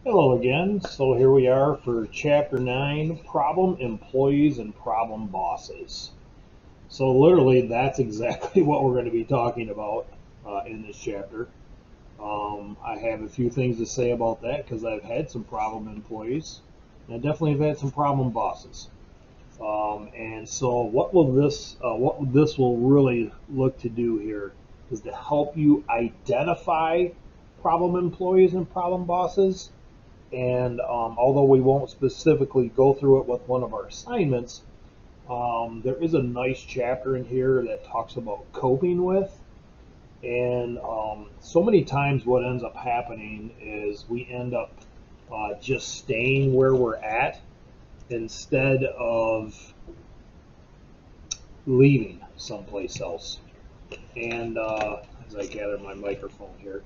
Hello again. So here we are for Chapter 9, Problem Employees and Problem Bosses. So literally that's exactly what we're going to be talking about in this chapter. I have a few things to say about that because I've had some problem employees and I definitely have had some problem bosses. And so what this will really look to do here is to help you identify problem employees and problem bosses, and although we won't specifically go through it with one of our assignments, there is a nice chapter in here that talks about coping with. And so many times what ends up happening is we end up just staying where we're at instead of leaving someplace else. And as I gather my microphone here,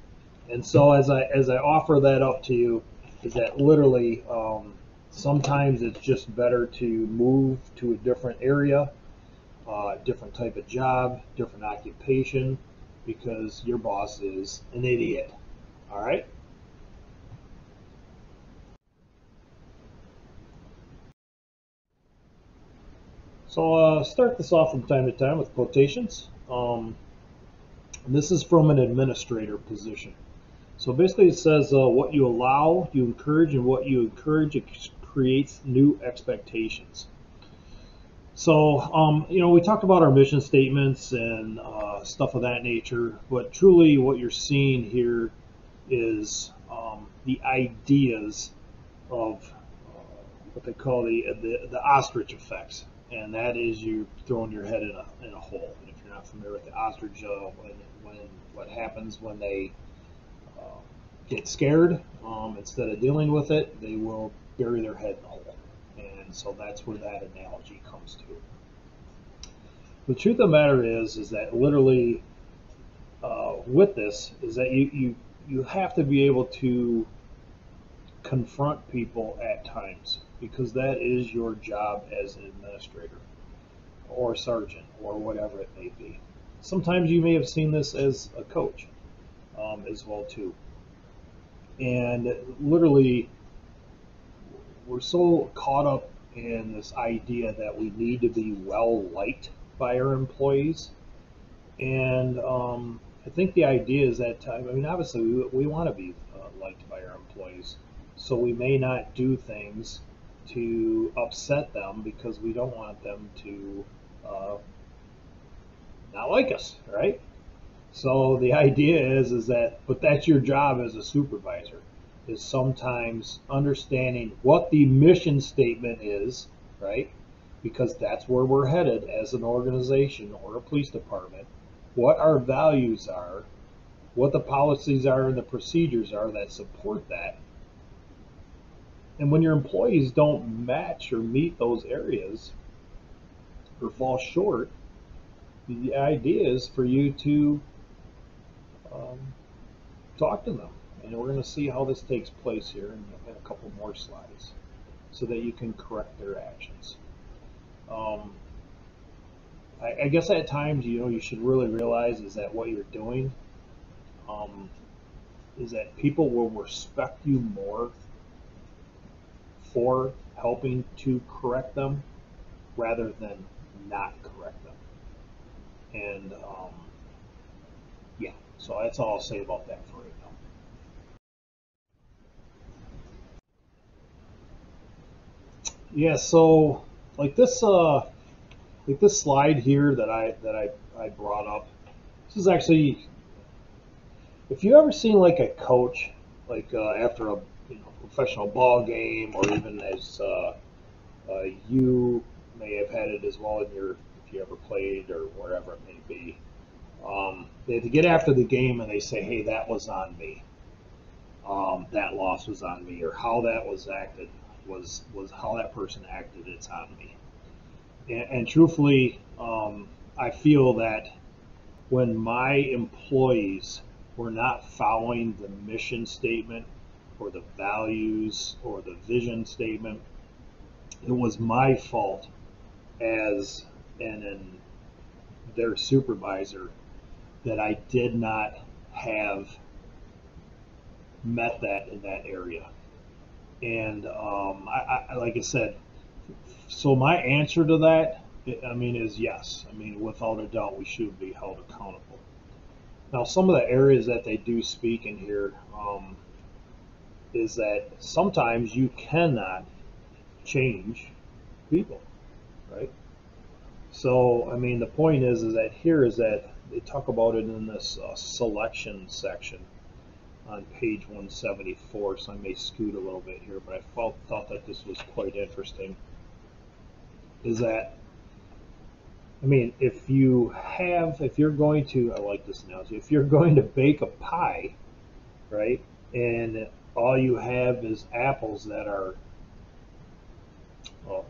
and so as I offer that up to you, is that literally sometimes it's just better to move to a different area, different type of job, different occupation, because your boss is an idiot. All right. So start this off from time to time with quotations. This is from an administrator position. So basically it says what you allow, you encourage, and what you encourage, it creates new expectations. So, we talked about our mission statements and stuff of that nature, but truly what you're seeing here is the ideas of what they call the ostrich effects. And that is you throwing your head in a hole. And if you're not familiar with the ostrich, when what happens when they uh, get scared, instead of dealing with it, they will bury their head in the hole. And so that's where that analogy comes to. The truth of the matter is that literally with this is that you have to be able to confront people at times because that is your job as an administrator or sergeant or whatever it may be. Sometimes you may have seen this as a coach as well too. And literally, we're so caught up in this idea that we need to be well liked by our employees. And I think the idea is that, I mean, obviously, we want to be liked by our employees. So we may not do things to upset them because we don't want them to uh, not like us, right? So the idea is that, but that's your job as a supervisor, is sometimes understanding what the mission statement is, right? Because that's where we're headed as an organization or a police department, what our values are, what the policies are and the procedures are that support that. And when your employees don't match or meet those areas or fall short, the idea is for you to um, talk to them. And we're going to see how this takes place here in a couple more slides so that you can correct their actions. Um, I guess at times, you should really realize is that what you're doing um, is that people will respect you more for helping to correct them rather than not correct them. And yeah, so that's all I'll say about that for right now. Yeah, so like this slide here that I brought up. This is actually, if you ever seen like a coach, like after a professional ball game, or even as you may have had it as well in your, if you ever played or wherever it may be. They have to get after the game and they say, "Hey, that was on me. That loss was on me, or how that was acted was how that person acted. It's on me." And truthfully, I feel that when my employees were not following the mission statement or the values or the vision statement, it was my fault as an their supervisor that I did not have met that in that area. And like I said, so my answer to that, I mean, is yes. I mean, without a doubt, we should be held accountable. Now, some of the areas that they do speak in here is that sometimes you cannot change people, right? So, I mean, the point is that here is that they talk about it in this selection section on page 174. So I may scoot a little bit here, but I thought that this was quite interesting. Is that, I mean, if you're going to, I like this analogy, if you're going to bake a pie, right, and all you have is apples that are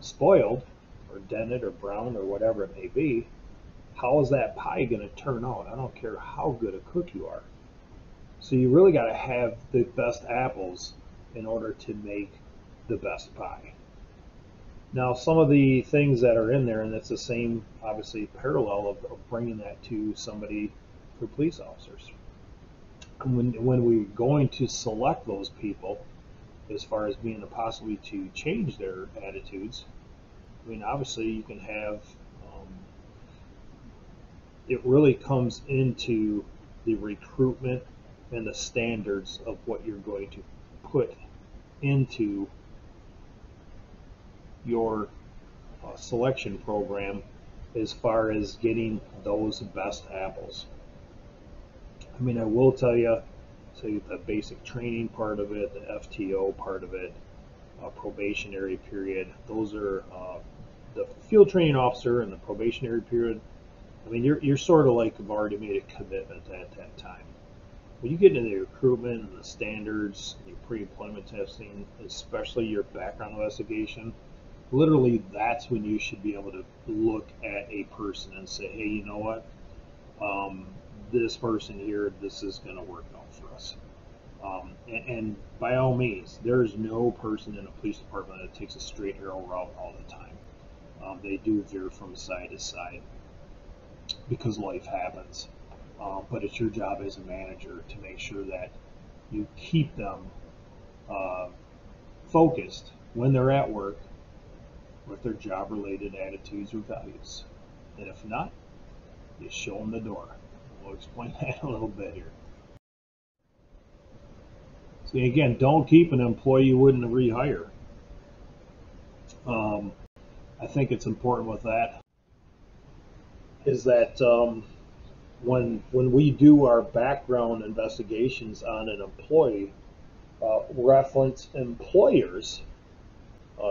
spoiled or dented or brown or whatever it may be, how is that pie going to turn out? I don't care how good a cook you are. So you really got to have the best apples in order to make the best pie. Now, some of the things that are in there, and it's the same, obviously, parallel of bringing that to somebody for police officers. And when we're going to select those people, as far as being a possibility to change their attitudes, I mean, obviously, you can have, it really comes into the recruitment and the standards of what you're going to put into your selection program as far as getting those best apples. I mean, I will tell you, say the basic training part of it, the FTO part of it, probationary period, those are the field training officer and the probationary period. I mean, you're sort of like have already made a commitment at that time. When you get into the recruitment and the standards, your pre-employment testing, especially your background investigation, literally that's when you should be able to look at a person and say, hey, you know what? This person here, this is going to work out for us. And by all means, there's no person in a police department that takes a straight arrow route all the time. They do veer from side to side because life happens. But it's your job as a manager to make sure that you keep them focused when they're at work with their job-related attitudes or values. And if not, you show them the door. We'll explain that a little bit here. So again, don't keep an employee you wouldn't rehire. I think it's important with that is that when we do our background investigations on an employee, reference employers,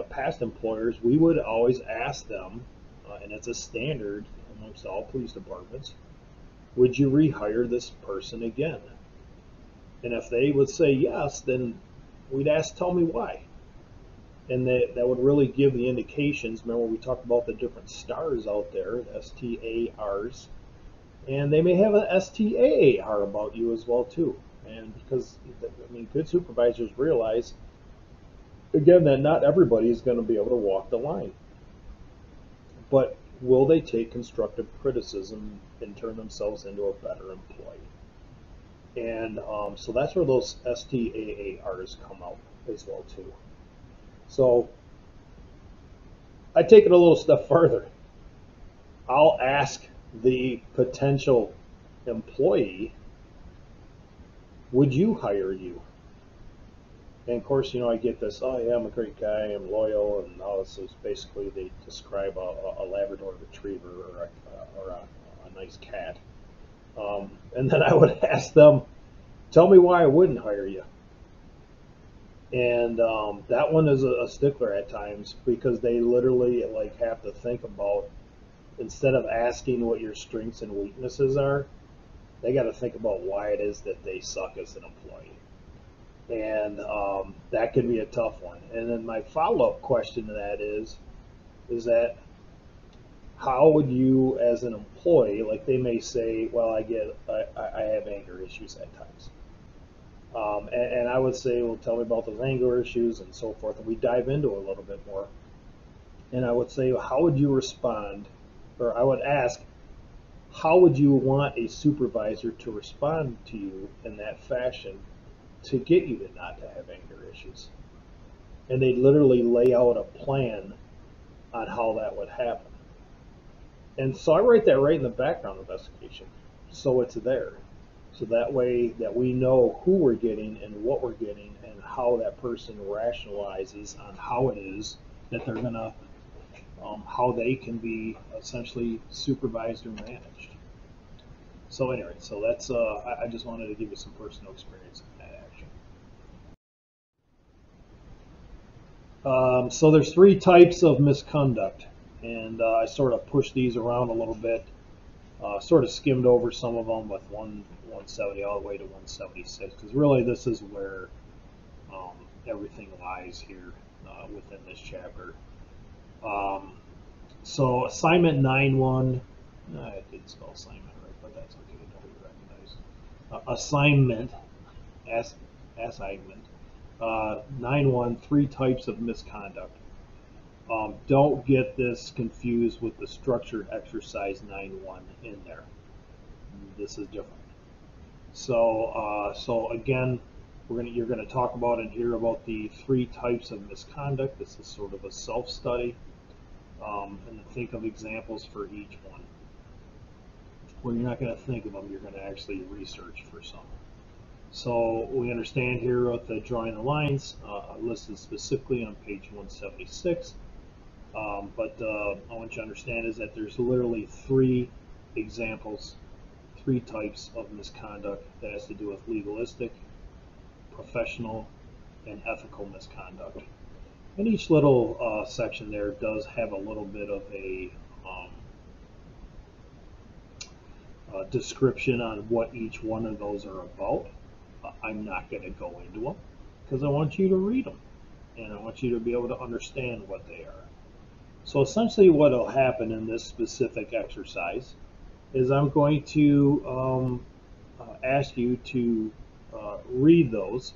past employers, we would always ask them, and it's a standard amongst all police departments, would you rehire this person again? And if they would say yes, then we'd ask, tell me why. And that would really give the indications. Remember, we talked about the different stars out there, STARs, and they may have an STAAR about you as well too. And because, I mean, good supervisors realize, again, that not everybody is going to be able to walk the line. But will they take constructive criticism and turn themselves into a better employee? And so that's where those STAARs come out as well too. So I take it a little step further. I'll ask the potential employee, would you hire you? And of course, you know, I get this, oh yeah, I'm a great guy, I'm loyal, and all this is basically they describe a Labrador Retriever or a nice cat. And then I would ask them, tell me why I wouldn't hire you. And that one is a stickler at times because they literally like have to think about, instead of asking what your strengths and weaknesses are, they got to think about why it is that they suck as an employee. And that could be a tough one. And then my follow-up question to that is that how would you as an employee, like they may say, well, I have anger issues at times. And I would say, well, tell me about those anger issues and so forth. And we dive into it a little bit more. And I would say, well, how would you respond? Or I would ask, how would you want a supervisor to respond to you in that fashion to get you to not to have anger issues? and they literally lay out a plan on how that would happen. And so I write that right in the background investigation, so it's there. So that way that we know who we're getting and what we're getting and how that person rationalizes on how it is that they're gonna, how they can be essentially supervised or managed. So anyway, so that's I just wanted to give you some personal experience in that action. So there's three types of misconduct, and I sort of pushed these around a little bit. Sort of skimmed over some of them with 170 all the way to 176, because really this is where everything lies here within this chapter. So assignment 9.1, I did spell assignment right, but that's okay, nobody recognized. Assignment, assignment, 9.1, three types of misconduct. Don't get this confused with the structured exercise 9.1 in there. This is different. So again, you're gonna talk about and hear about the three types of misconduct. This is sort of a self-study, and think of examples for each one. Where you're not gonna think of them, you're gonna actually research for some. So we understand here with the drawing the lines listed specifically on page 176. But I want you to understand is that there's literally three examples, three types of misconduct that has to do with legalistic, professional, and ethical misconduct. And each little section there does have a little bit of a description on what each one of those are about. I'm not going to go into them because I want you to read them and I want you to be able to understand what they are. So essentially what will happen in this specific exercise is I'm going to ask you to read those.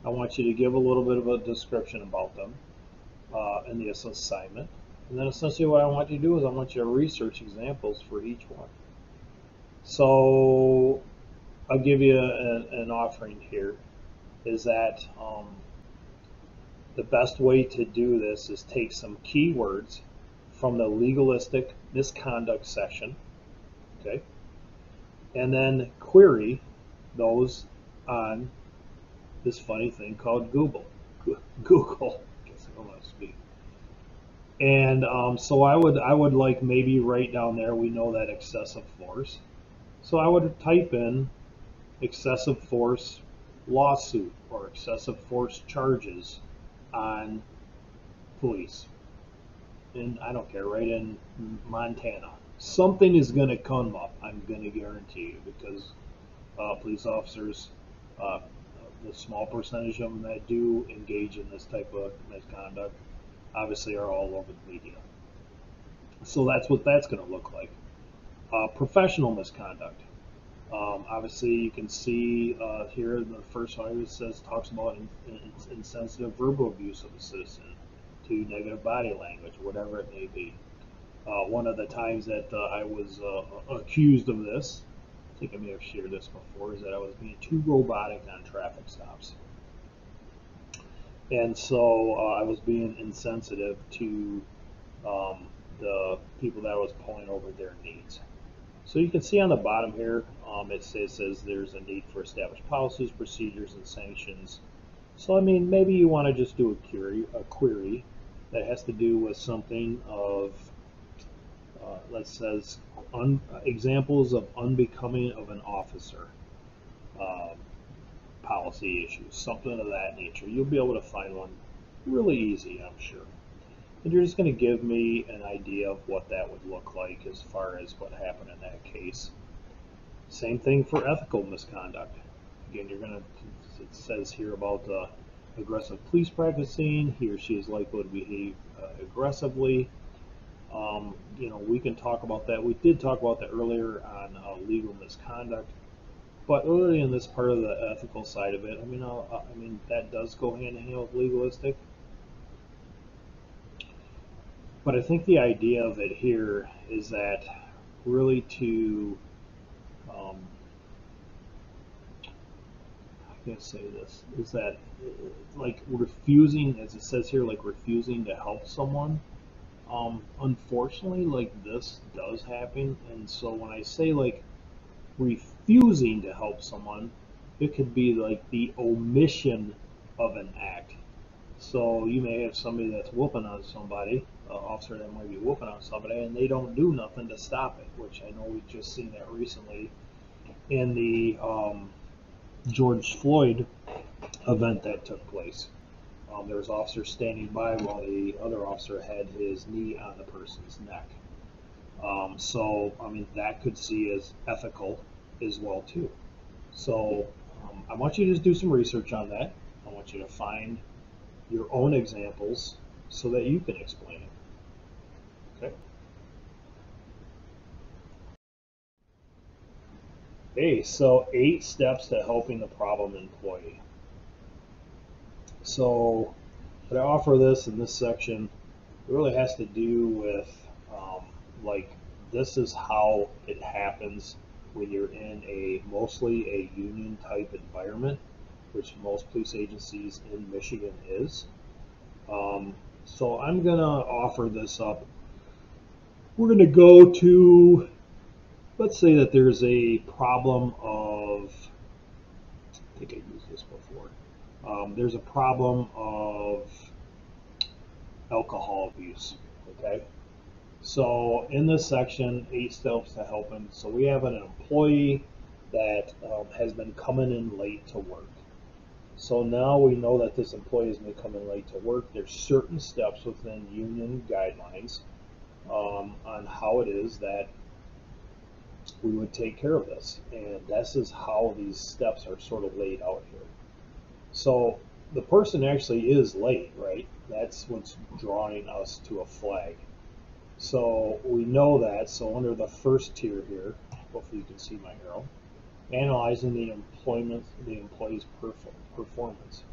I want you to give a little bit of a description about them in this assignment. And then essentially what I want you to do is I want you to research examples for each one. So I'll give you an offering here, is that the best way to do this is take some keywords from the legalistic misconduct section, okay, and then query those on this funny thing called Google. I guess I don't want to speak. And so I would like maybe write down there, we know that excessive force. So I would type in excessive force lawsuit or excessive force charges on police. And I don't care, right in Montana. Something is going to come up, I'm going to guarantee you, because police officers, the small percentage of them that do engage in this type of misconduct, obviously are all over the media. So that's what that's going to look like. Professional misconduct. Obviously, you can see here the first one it says talks about insensitive verbal abuse of a citizen, to negative body language, whatever it may be. One of the times that I was accused of this, I think I may have shared this before, is that I was being too robotic on traffic stops. And so I was being insensitive to the people that I was pulling over their needs. So you can see on the bottom here, it says there's a need for established policies, procedures, and sanctions. So I mean, maybe you want to just do a query that has to do with something of, that says examples of unbecoming of an officer policy issues, something of that nature. You'll be able to find one really easy, I'm sure. And you're just going to give me an idea of what that would look like as far as what happened in that case. Same thing for ethical misconduct. Again, you're going to, it says here about aggressive police practicing. He or she is likely to behave aggressively. You know, we can talk about that. We did talk about that earlier on legal misconduct. But really in this part of the ethical side of it, I mean that does go hand in hand with legalistic. But I think the idea of it here is that really to going to say this, is that like refusing, as it says here, like refusing to help someone. Unfortunately, like this does happen, and so when I say like refusing to help someone, it could be like the omission of an act. So you may have somebody that's whooping on somebody, an officer that might be whooping on somebody, and they don't do nothing to stop it, which I know we've just seen that recently in the George Floyd event that took place. There was officers standing by while the other officer had his knee on the person's neck. So, I mean, that could see as ethical as well too. So, I want you to just do some research on that. I want you to find your own examples so that you can explain it. Okay. Hey, so 8 steps to helping the problem employee. So, what I offer this in this section really has to do with like this is how it happens when you're in a mostly a union type environment, which most police agencies in Michigan is. So I'm gonna offer this up. We're gonna go to, let's say that there's a problem of, I think I used this before. There's a problem of alcohol abuse. Okay. So in this section, 8 steps to help him. So we have an employee that has been coming in late to work. So now we know that this employee has been coming late to work. There's certain steps within union guidelines on how it is that we would take care of this. And this is how these steps are sort of laid out here. So the person actually is late, right? That's what's drawing us to a flag. So we know that. So under the first tier here, hopefully you can see my arrow, analyzing the employee's performance.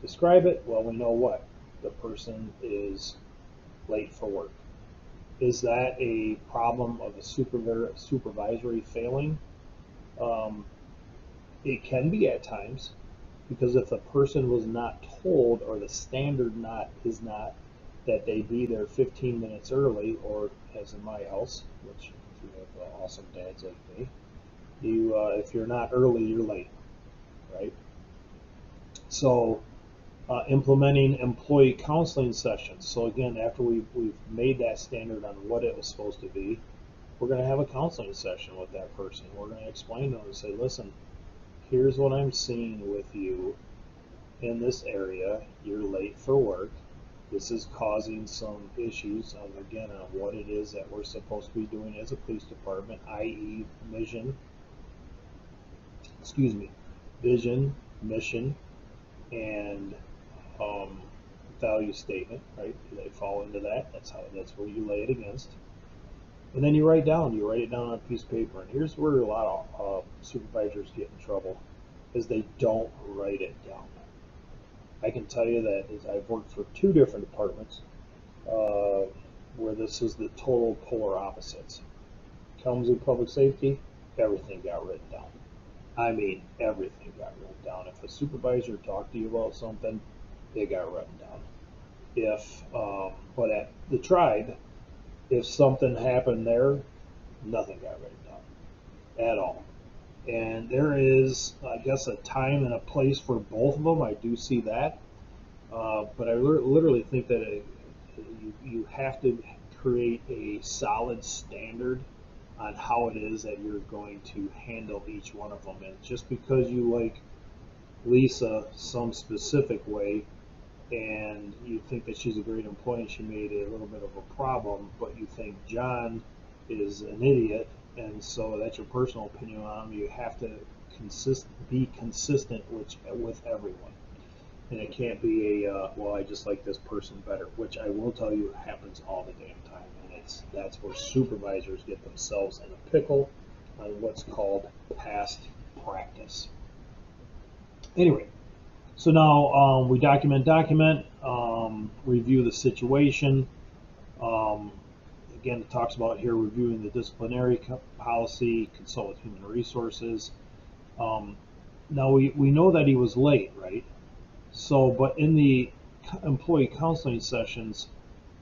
Describe it. Well, we know what the person is late for work. Is that a problem of a supervisory failing? It can be at times, because if the person was not told, or the standard is not that they be there 15 minutes early, or as in my house, which if you have awesome dads like me, if you're not early, you're late, right? So implementing employee counseling sessions. So again, after we've made that standard on what it was supposed to be, we're going to have a counseling session with that person. We're going to explain to them and say, listen, here's what I'm seeing with you in this area. You're late for work. This is causing some issues again on what it is that we're supposed to be doing as a police department, i.e. vision, mission, and value statement, right? They fall into that. That's where you lay it against. And then you write it down on a piece of paper. And here's where a lot of supervisors get in trouble, is they don't write it down. I can tell you that as I've worked for 2 different departments where this is the total polar opposites. Comes in public safety, everything got written down. I mean, everything got written down. If a supervisor talked to you about something, it got written down. But at the tribe, if something happened there, nothing got written down at all. And there is, I guess, a time and a place for both of them. I do see that. But I literally think that you have to create a solid standard on how it is that you're going to handle each one of them. And just because you like Lisa some specific way and you think that she's a great employee and she made a little bit of a problem, but you think John is an idiot, and so that's your personal opinion on him, you have to be consistent with everyone. And it can't be well, I just like this person better, which I will tell you happens all the damn time. And that's where supervisors get themselves in a pickle on what's called past practice. Anyway, so now we document, review the situation. Again, it talks about here reviewing the disciplinary policy, consult with human resources. Now we know that he was late, right? So, but in the employee counseling sessions,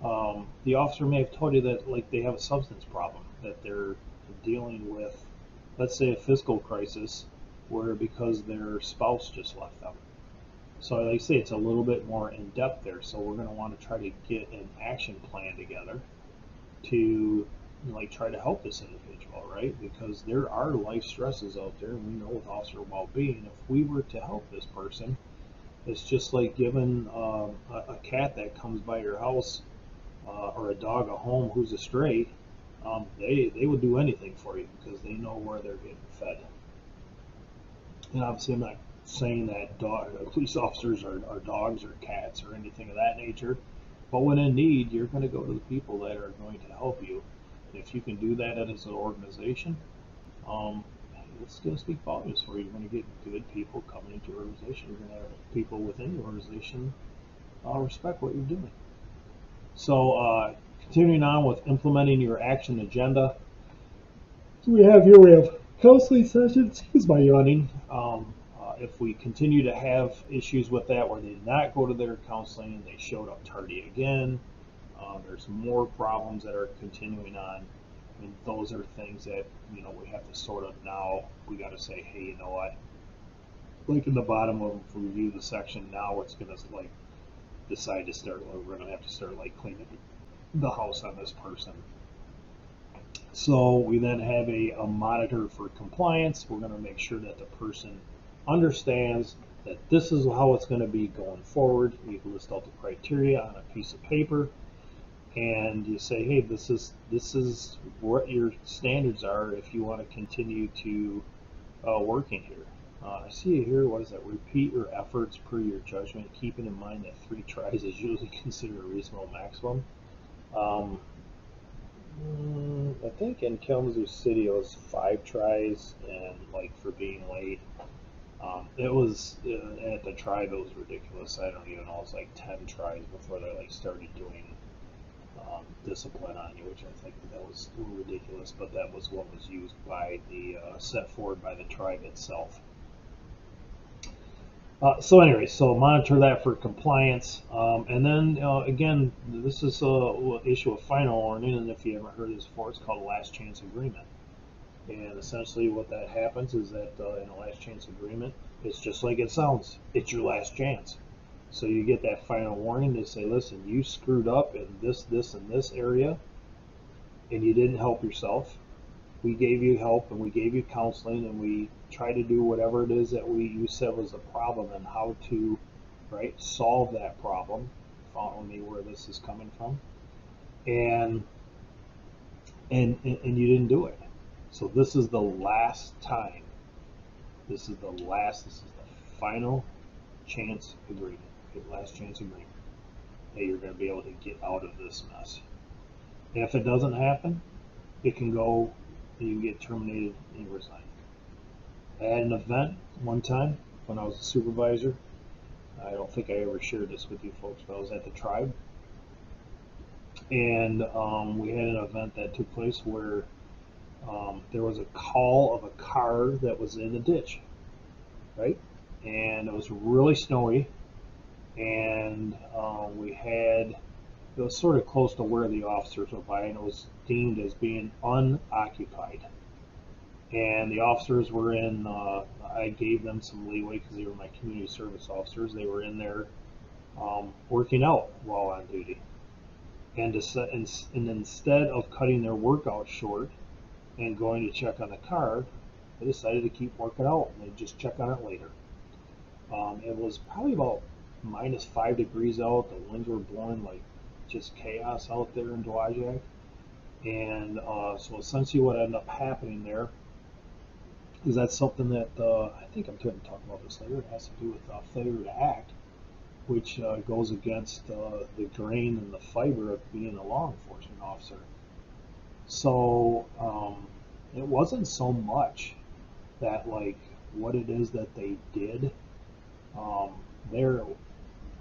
the officer may have told you that like they have a substance problem, that they're dealing with, let's say, a fiscal crisis, where because their spouse just left them. So like I say, it's a little bit more in depth there. So we're going to want to try to get an action plan together to like try to help this individual, right? Because there are life stresses out there, and we know with officer well-being, if we were to help this person, it's just like giving a cat that comes by your house or a dog a home who's a stray. They would do anything for you because they know where they're getting fed. And obviously, I'm not saying that police officers are dogs or cats or anything of that nature. But when in need, you're going to go to the people that are going to help you. If you can do that as an organization, um, it's going to speak volumes for you. You're going to get good people coming into your organization. You're going to have people within your organization respect what you're doing. So, continuing on with implementing your action agenda. So we have counseling sessions. Excuse my yawning. If we continue to have issues with that, where they did not go to their counseling and they showed up tardy again, there's more problems that are continuing on. I mean, those are things that we have to sort of now. We got to say, hey, you know what? Like in the bottom of review the section now, it's going to like decide to start. We're going to have to start like cleaning the house on this person. So we then have a monitor for compliance. We're going to make sure that the person understands that this is how it's going to be going forward. You can list out the criteria on a piece of paper, and you say, hey, this is what your standards are if you want to continue to working here. I see here, what is that? Repeat your efforts per your judgment, keeping in mind that 3 tries is usually considered a reasonable maximum. I think in Kalamazoo City it was 5 tries, and like for being late, it was at the tribe it was ridiculous. I don't even know, it was like 10 tries before they like started doing discipline on you, which I think that was ridiculous. But that was what was used by the set forward by the tribe itself. So anyway, so monitor that for compliance, and then again, this is a issue of final warning, and if you haven't heard this before, it's called a last chance agreement. And essentially, what that happens is that in a last chance agreement, it's just like it sounds. It's your last chance. So you get that final warning to say, listen, you screwed up in this, and this area, and you didn't help yourself. We gave you help, and we gave you counseling, and we tried to do whatever it is that you said was the problem and how to solve that problem. Follow me where this is coming from, and you didn't do it. So this is the last time. This is the final chance agreement. Last chance agreement that you're going to be able to get out of this mess. And if it doesn't happen, it can go. You can get terminated and resign. I had an event one time when I was a supervisor. I don't think I ever shared this with you folks, but I was at the tribe, and we had an event that took place where there was a call of a car that was in a ditch, right? And it was really snowy, and it was sort of close to where the officers were by, and it was deemed as being unoccupied. And the officers were in, I gave them some leeway because they were my community service officers. They were in there working out while on duty. And instead of cutting their workout short and going to check on the car, they decided to keep working out, and they'd just check on it later. It was probably about -5 degrees out. The winds were blowing like just chaos out there in Dowagiac. And so essentially what ended up happening there is that's something that I think I'm going to talk about this later. It has to do with failure to act, which goes against the grain and the fiber of being a law enforcement officer. So it wasn't so much that like what it is that they did.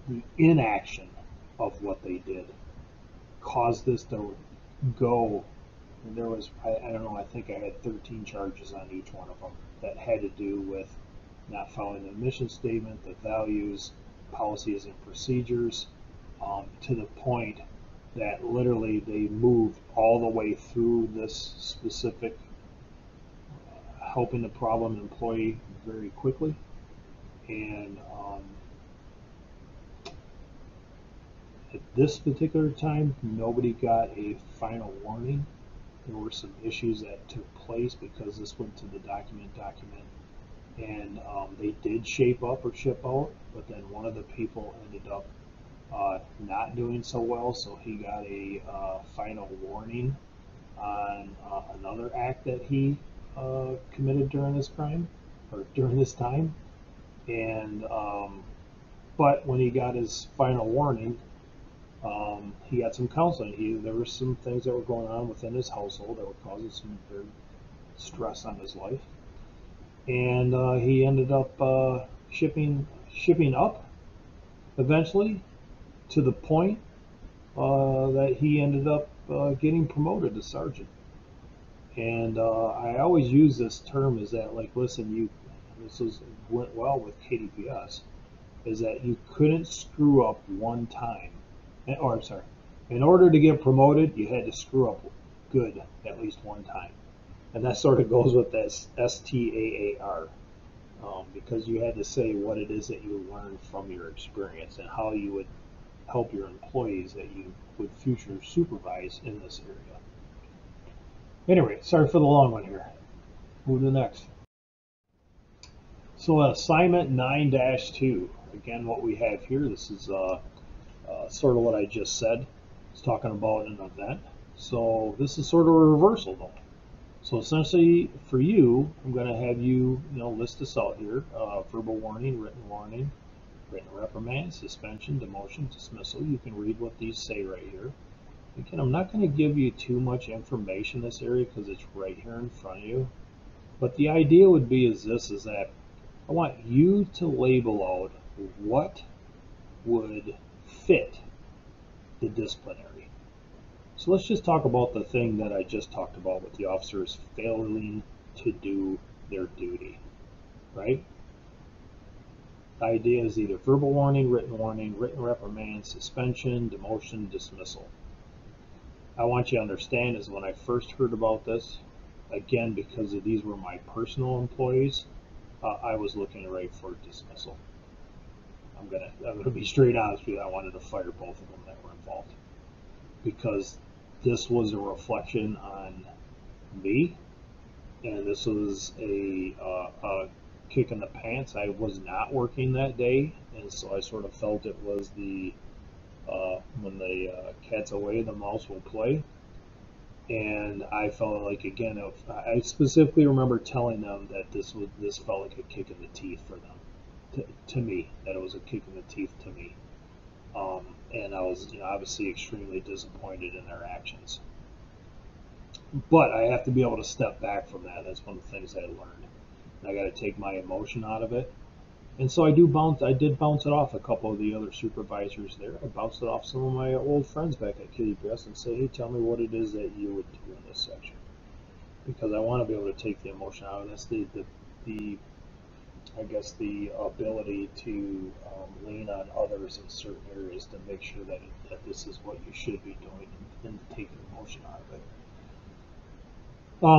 The inaction of what they did caused this to go. And there was, I don't know, I think I had 13 charges on each one of them that had to do with not following the mission statement, the values, policies, and procedures, to the point that literally they moved all the way through this specific helping the problem employee very quickly. And at this particular time, nobody got a final warning. There were some issues that took place because this went to the document, and they did shape up or ship out, but then one of the people ended up not doing so well, so he got a final warning on another act that he committed during this crime or during this time. And but when he got his final warning, he got some counseling. There were some things that were going on within his household that were causing some very stress on his life, and he ended up shipping up eventually, to the point that he ended up getting promoted to sergeant. And I always use this term is that, like, listen, went well with KDPS, is that you couldn't screw up one time. Or I'm sorry, in order to get promoted, you had to screw up good at least one time. And that sort of goes with this STAAR, because you had to say what it is that you learned from your experience and how you would help your employees that you would future supervise in this area. Anyway, sorry for the long one here. Move to the next. So assignment 9-2. Again, what we have here, this is sort of what I just said. It's talking about an event. So this is sort of a reversal though. So essentially for you, I'm going to have you, list this out here. Verbal warning, written reprimand, suspension, demotion, dismissal. You can read what these say right here. Again, I'm not going to give you too much information in this area because it's right here in front of you. But the idea would be is that I want you to label out what would fit the disciplinary. So let's just talk about the thing that I just talked about with the officers failing to do their duty, right? The idea is either verbal warning, written reprimand, suspension, demotion, dismissal. I want you to understand is when I first heard about this, again, because these were my personal employees, I was looking right for dismissal. I'm gonna be straight honest with you. I wanted to fire both of them that were involved because this was a reflection on me, and this was a kick in the pants. I was not working that day, and so I sort of felt it was the when the cat's away, the mouse will play. And I felt like, again, I specifically remember telling them that this felt like a kick in the teeth for them, to me, that it was a kick in the teeth to me. And I was obviously extremely disappointed in their actions. But I have to be able to step back from that. That's one of the things I learned. And I got to take my emotion out of it. And so I did bounce it off a couple of the other supervisors there. I bounced it off some of my old friends back at KDPS and say, hey, tell me what it is that you would do in this section. Because I want to be able to take the emotion out. That's the I guess the ability to lean on others in certain areas to make sure that this is what you should be doing and take the emotion out of it.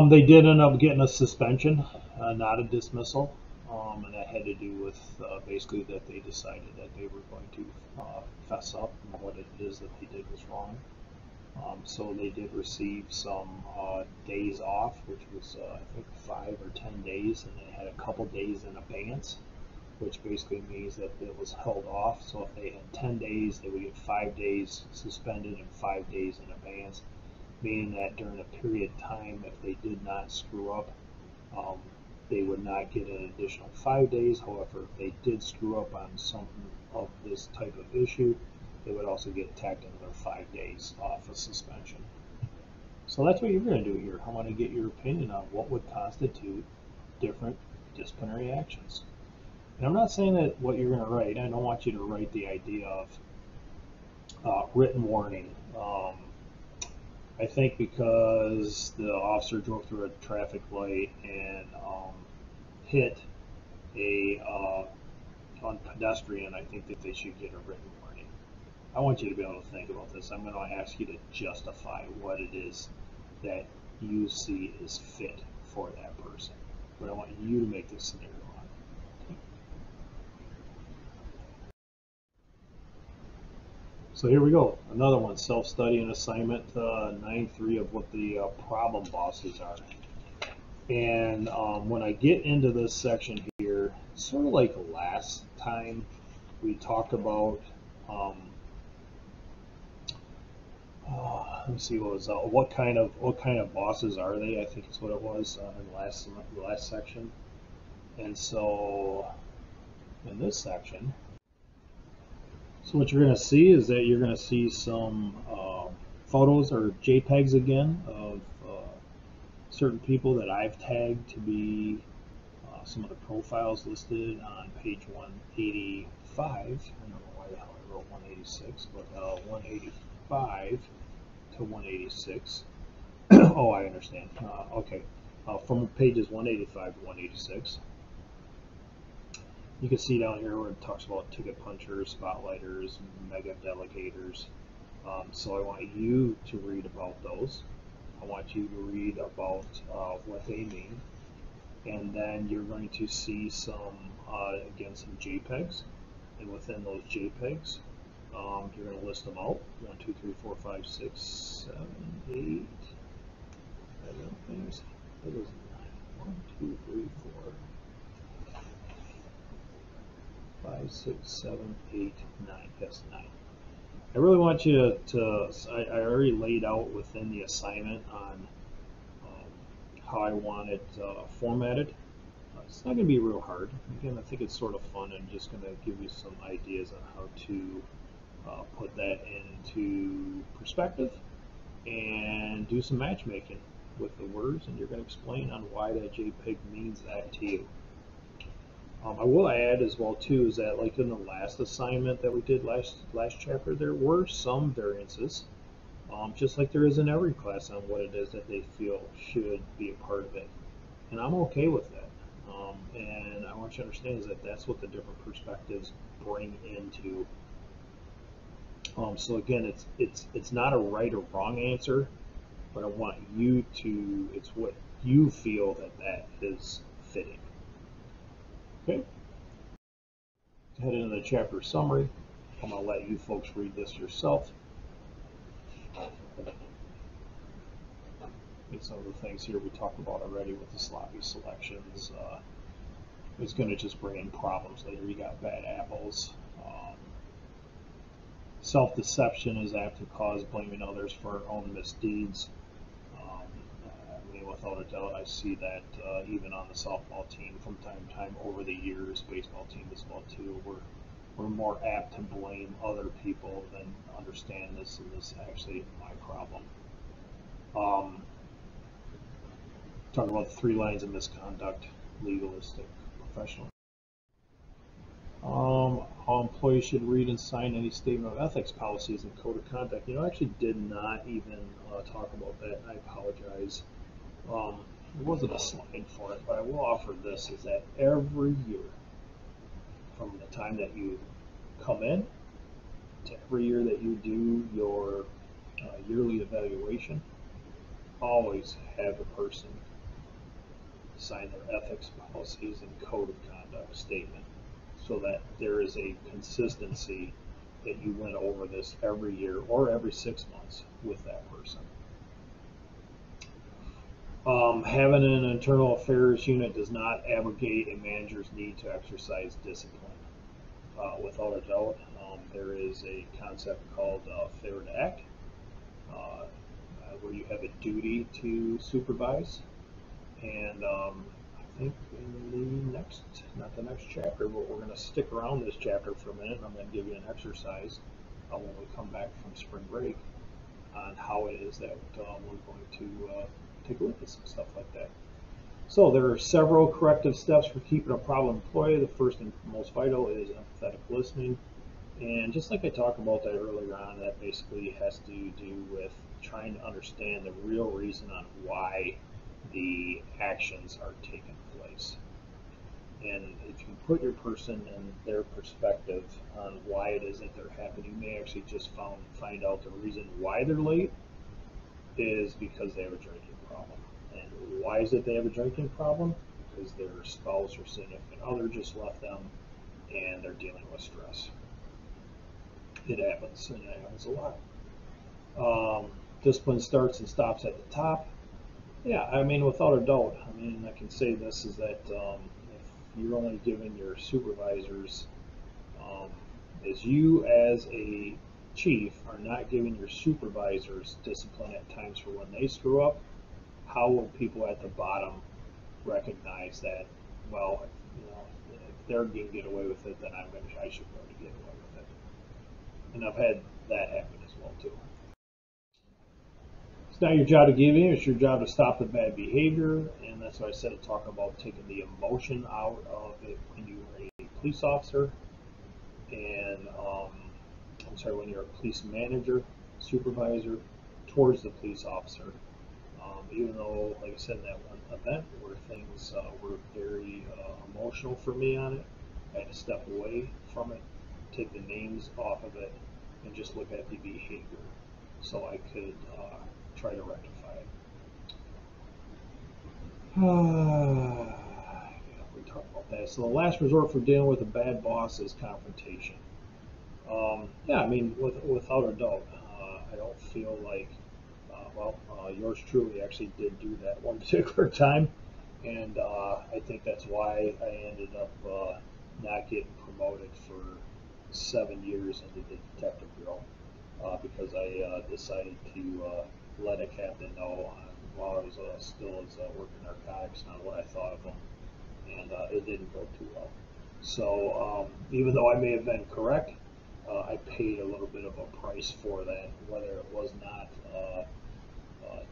They did end up getting a suspension, not a dismissal. And that had to do with basically that they decided that they were going to fess up and what it is that they did was wrong. So they did receive some days off, which was I think 5 or 10 days, and they had a couple days in abeyance, which basically means that it was held off. So if they had 10 days, they would get 5 days suspended and 5 days in abeyance, meaning that during a period of time, if they did not screw up, they would not get an additional 5 days. However, if they did screw up on something of this type of issue, they would also get tacked another 5 days off of suspension. So that's what you're going to do here. I want to get your opinion on what would constitute different disciplinary actions. And I'm not saying that what you're going to write, I don't want you to write the idea of written warning. I think because the officer drove through a traffic light and hit on pedestrian, I think that they should get a written warning. I want you to be able to think about this. I'm going to ask you to justify what it is that you see is fit for that person. But I want you to make this scenario on. So here we go. Another one, self-study and assignment 9.3 of what the problem bosses are. And when I get into this section here, sort of like last time, we talked about let me see what kind of bosses are they? I think it's what it was in the last section. And so in this section, so what you're going to see is that you're going to see some photos or JPEGs again of certain people that I've tagged to be some of the profiles listed on page 185. I don't know why the hell I wrote 186, but 185 to 186. Oh, I understand. Okay. From pages 185 to 186. You can see down here where it talks about ticket punchers, spotlighters, mega delegators. So I want you to read about those. I want you to read about what they mean. And then you're going to see some, again, some JPEGs. And within those JPEGs, you're going to list them out. 1, 2, 3, 4, 5, 6, 7, 8. That was 9. 1, 2, 3, 4, 5, 6, 7, 8, 9. Yes, 9. I really want you to I already laid out within the assignment on how I want it formatted. It's not going to be real hard. Again, I think it's sort of fun and just going to give you some ideas on how to put that into perspective and do some matchmaking with the words, and you're going to explain on why that JPEG means that to you. I will add as well too is that like in the last assignment that we did last chapter, there were some variances, just like there is in every class on what it is that they feel should be a part of it, and I'm okay with that. And I want you to understand is that that's what the different perspectives bring into. So again, it's not a right or wrong answer, but I want you to, it's what you feel that is fitting. Okay. Head into the chapter summary. I'm going to let you folks read this yourself. And some of the things here we talked about already with the sloppy selections. It's going to just bring in problems later. You got bad apples. Self-deception is apt to cause blaming others for our own misdeeds. I mean, without a doubt, I see that even on the softball team from time to time over the years, baseball team as well too, we're more apt to blame other people than understand this, and this actually is my problem. Talk about the 3 lines of misconduct: legalistic, professional. How employees should read and sign any statement of ethics, policies, and code of conduct. You know, I actually did not even talk about that, and I apologize. There wasn't a slide for it, but I will offer this, is that every year, from the time that you come in to every year that you do your yearly evaluation, always have a person sign their ethics, policies, and code of conduct statement, so that there is a consistency that you went over this every year or every 6 months with that person. Having an internal affairs unit does not abrogate a manager's need to exercise discipline. Without a doubt, there is a concept called fair to act, where you have a duty to supervise. And I think in the next, not the next chapter, but we're going to stick around this chapter for a minute, and I'm going to give you an exercise when we come back from spring break on how it is that we're going to take a look at some stuff like that. So there are several corrective steps for keeping a problem employee. The first and most vital is empathetic listening. And just like I talked about that earlier on, that basically has to do with trying to understand the real reason on why the actions are taking place. And if you put your person in their perspective on why it is that they're having, you may actually just find out the reason why they're late is because they have a drinking problem. And why is it they have a drinking problem? Because their spouse or significant other just left them and they're dealing with stress. It happens, and it happens a lot. Discipline starts and stops at the top. Yeah, I mean, without a doubt. I mean, I can say this is that if you're only giving your supervisors, um, as you as a chief are not giving your supervisors discipline at times for when they screw up, how will people at the bottom recognize that? Well, you know, if they're going to get away with it, then I should be able to get away with it. And I've had that happen as well too. It's not your job to give in, it's your job to stop the bad behavior, and that's why I said talk about taking the emotion out of it when you are a police officer, and I'm sorry, when you're a police manager, supervisor, towards the police officer. Even though, like I said, in that one event where things were very emotional for me on it, I had to step away from it, take the names off of it, and just look at the behavior so I could try to rectify it. We talked about that. So the last resort for dealing with a bad boss is confrontation. Yeah, I mean, without a doubt, I don't feel like, yours truly actually did do that one particular time, and I think that's why I ended up not getting promoted for 7 years into the detective bureau, because I decided to let a captain know while I was still as working narcotics on what I thought of him, and it didn't go too well. So even though I may have been correct, I paid a little bit of a price for that, whether it was not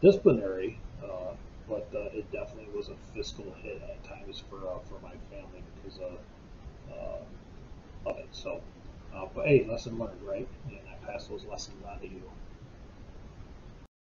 disciplinary, but it definitely was a fiscal hit at times for my family because of it. So, but hey, lesson learned, right? And I pass those lessons on to you.